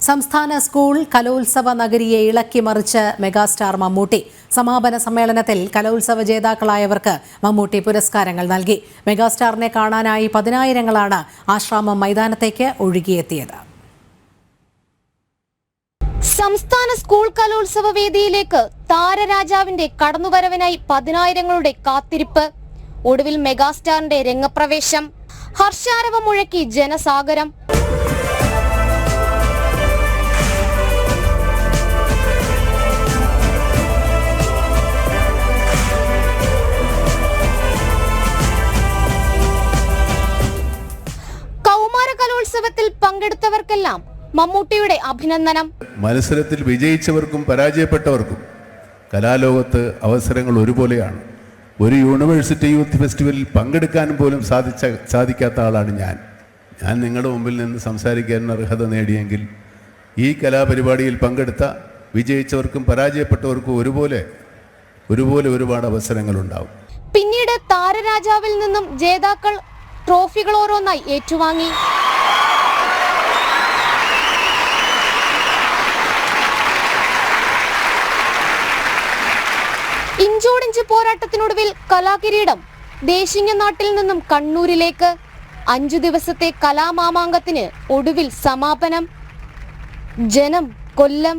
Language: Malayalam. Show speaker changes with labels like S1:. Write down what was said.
S1: സംസ്ഥാന സ്കൂൾ കലോത്സവ നഗരിയെ ഇളക്കിമറിച്ച് മെഗാസ്റ്റാർ മമ്മൂട്ടി. സമാപന സമ്മേളനത്തിൽ കലോത്സവ ജേതാക്കളായവർക്ക് മമ്മൂട്ടി പുരസ്കാരങ്ങൾ നൽകി. മെഗാസ്റ്റാറിനെ കാണാനായി പതിനായിരങ്ങളാണ് ആശ്രാമം മൈതാനത്തേക്ക് ഒഴുകിയെത്തിയത്.
S2: സംസ്ഥാന സ്കൂൾ കലോത്സവ വേദിയിലേക്ക് താരരാജാവിന്റെ കടന്നുവരവിനായി പതിനായിരങ്ങളുടെ കാത്തിരിപ്പ്. ഒടുവിൽ മെഗാസ്റ്റാറിന്റെ രംഗപ്രവേശം. ഹർഷാരവം മുഴക്കി ജനസാഗരം. കൗമാര കലോത്സവത്തിൽ പങ്കെടുത്തവർക്കെല്ലാം മമ്മൂട്ടിയുടെ അഭിനന്ദനം.
S3: മത്സരത്തിൽ വിജയിച്ചവർക്കും പരാജയപ്പെട്ടവർക്കും കലാലോകത്ത് അവസരങ്ങൾ ഒരുപോലെയാണ്. ഒരു യൂണിവേഴ്സിറ്റി യൂത്ത് ഫെസ്റ്റിവലിൽ പങ്കെടുക്കാൻ പോലും സാധിക്കാത്ത ആളാണ് ഞാൻ. നിങ്ങളുടെ മുമ്പിൽ നിന്ന് സംസാരിക്കാൻ അർഹത നേടിയെങ്കിൽ ഈ കലാപരിപാടിയിൽ പങ്കെടുത്ത വിജയിച്ചവർക്കും പരാജയപ്പെട്ടവർക്കും ഒരുപോലെ ഒരുപാട് അവസരങ്ങളുണ്ടാവും.
S2: പിന്നീട് താരരാജാവിൽ നിന്നും ജേതാക്കൾ ട്രോഫികൾ ഓരോന്നായി ഏറ്റുവാങ്ങി. ഇഞ്ചോടിഞ്ച് പോരാട്ടത്തിനൊടുവിൽ കലാകിരീടം ദേശിങ്ങനാട്ടിൽ നിന്നും കണ്ണൂരിലേക്ക്. 5 ദിവസത്തെ കലാമാമാങ്കത്തിന് ഒടുവിൽ സമാപനം. ജനം, കൊല്ലം.